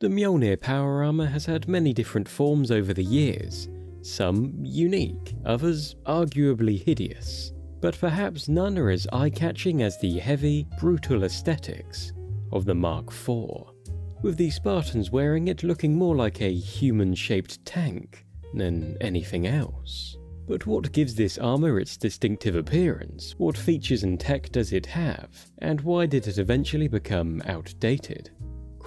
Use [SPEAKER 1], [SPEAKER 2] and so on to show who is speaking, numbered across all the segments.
[SPEAKER 1] The Mjolnir Power Armor has had many different forms over the years, some unique, others arguably hideous, but perhaps none are as eye-catching as the heavy, brutal aesthetics of the Mk4, with the Spartans wearing it looking more like a human-shaped tank than anything else. But what gives this armor its distinctive appearance? What features and tech does it have? And why did it eventually become outdated?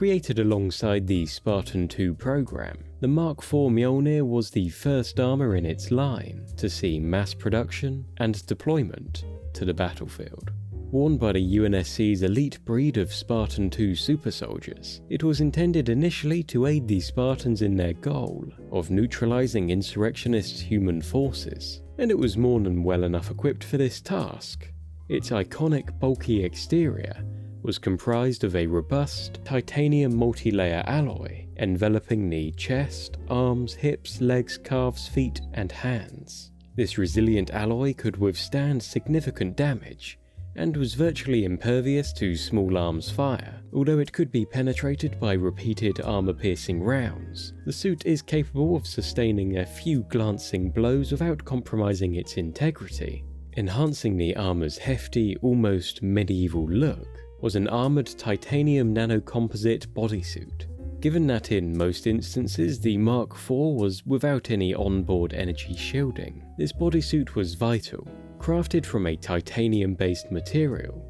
[SPEAKER 1] Created alongside the Spartan 2 program, the Mk4 Mjolnir was the first armor in its line to see mass production and deployment to the battlefield. Worn by the UNSC's elite breed of Spartan 2 super soldiers, it was intended initially to aid the Spartans in their goal of neutralizing insurrectionist human forces, and it was more than well enough equipped for this task. Its iconic bulky exterior was comprised of a robust titanium multi-layer alloy enveloping the chest, arms, hips, legs, calves, feet, and hands. This resilient alloy could withstand significant damage and was virtually impervious to small arms fire. Although it could be penetrated by repeated armor-piercing rounds, the suit is capable of sustaining a few glancing blows without compromising its integrity. Enhancing the armor's hefty, almost medieval look was an armored titanium nanocomposite bodysuit. Given that in most instances the Mk4 was without any onboard energy shielding, this bodysuit was vital. Crafted from a titanium-based material,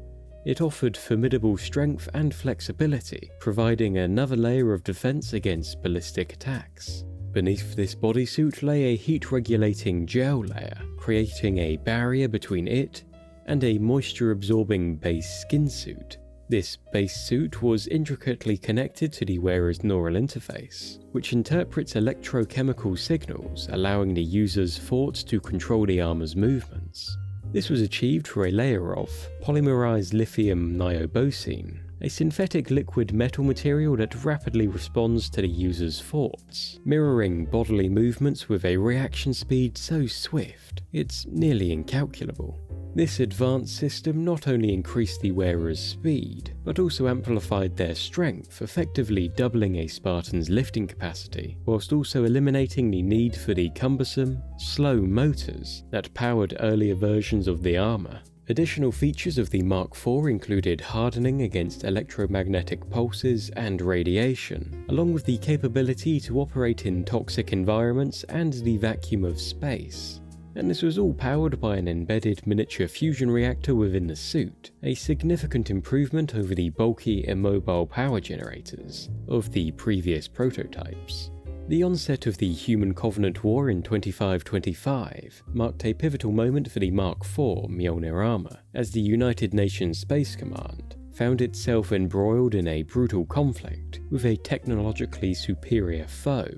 [SPEAKER 1] it offered formidable strength and flexibility, providing another layer of defense against ballistic attacks. Beneath this bodysuit lay a heat-regulating gel layer, creating a barrier between it and a moisture-absorbing base skin suit. This base suit was intricately connected to the wearer's neural interface, which interprets electrochemical signals, allowing the user's thoughts to control the armor's movements. This was achieved through a layer of polymerized lithium niobosine, a synthetic liquid metal material that rapidly responds to the user's thoughts, mirroring bodily movements with a reaction speed so swift, it's nearly incalculable. This advanced system not only increased the wearer's speed, but also amplified their strength, effectively doubling a Spartan's lifting capacity, whilst also eliminating the need for the cumbersome, slow motors that powered earlier versions of the armor. Additional features of the Mk4 included hardening against electromagnetic pulses and radiation, along with the capability to operate in toxic environments and the vacuum of space. And this was all powered by an embedded miniature fusion reactor within the suit, a significant improvement over the bulky immobile power generators of the previous prototypes. The onset of the Human Covenant War in 2525 marked a pivotal moment for the Mk4 Mjolnir Armor, as the United Nations Space Command found itself embroiled in a brutal conflict with a technologically superior foe.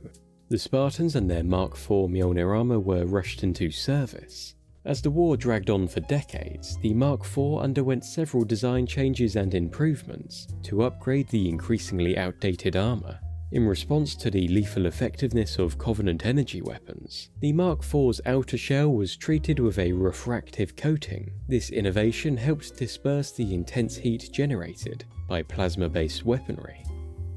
[SPEAKER 1] The Spartans and their Mk4 Mjolnir Armor were rushed into service. As the war dragged on for decades, the Mk4 underwent several design changes and improvements to upgrade the increasingly outdated armor. In response to the lethal effectiveness of Covenant energy weapons, the Mk4's outer shell was treated with a refractive coating. This innovation helped disperse the intense heat generated by plasma-based weaponry.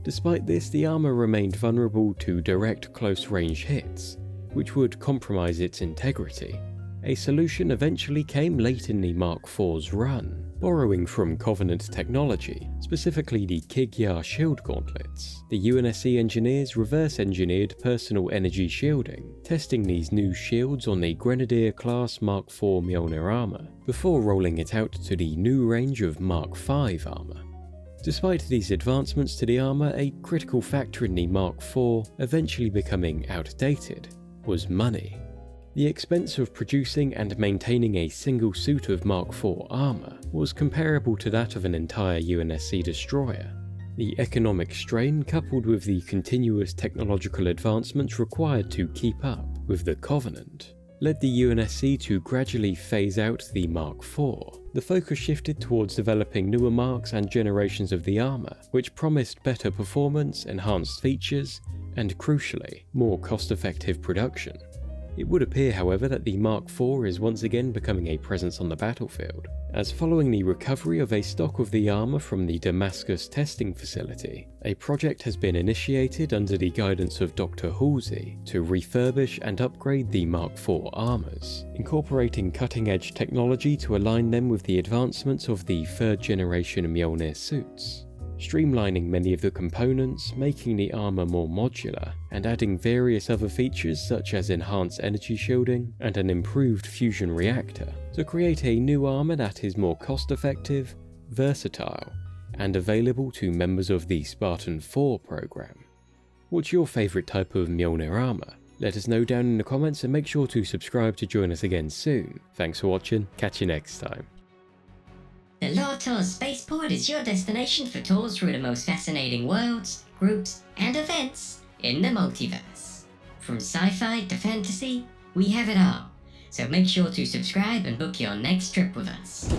[SPEAKER 1] Despite this, the armor remained vulnerable to direct close-range hits, which would compromise its integrity. A solution eventually came late in the Mk4's run. Borrowing from Covenant technology, specifically the Kigyar shield gauntlets, the UNSC engineers reverse-engineered personal energy shielding, testing these new shields on the Grenadier-class Mk4 Mjolnir armor, before rolling it out to the new range of Mk5 armor. Despite these advancements to the armor, a critical factor in the Mk4 eventually becoming outdated was money. The expense of producing and maintaining a single suit of Mk4 armor was comparable to that of an entire UNSC destroyer. The economic strain, coupled with the continuous technological advancements required to keep up with the Covenant, led the UNSC to gradually phase out the Mk4. The focus shifted towards developing newer marks and generations of the armor, which promised better performance, enhanced features, and crucially, more cost-effective production. It would appear, however, that the Mark IV is once again becoming a presence on the battlefield, as following the recovery of a stock of the armour from the Damascus testing facility, a project has been initiated under the guidance of Dr. Halsey to refurbish and upgrade the Mark IV armours, incorporating cutting-edge technology to align them with the advancements of the third-generation Mjolnir suits, streamlining many of the components, making the armour more modular, and adding various other features such as enhanced energy shielding and an improved fusion reactor to create a new armour that is more cost-effective, versatile, and available to members of the Spartan 4 program. What's your favourite type of Mjolnir armour? Let us know down in the comments and make sure to subscribe to join us again soon. Thanks for watching, catch you next time.
[SPEAKER 2] The Lore Tours Spaceport is your destination for tours through the most fascinating worlds, groups, and events in the multiverse. From sci-fi to fantasy, we have it all. So make sure to subscribe and book your next trip with us.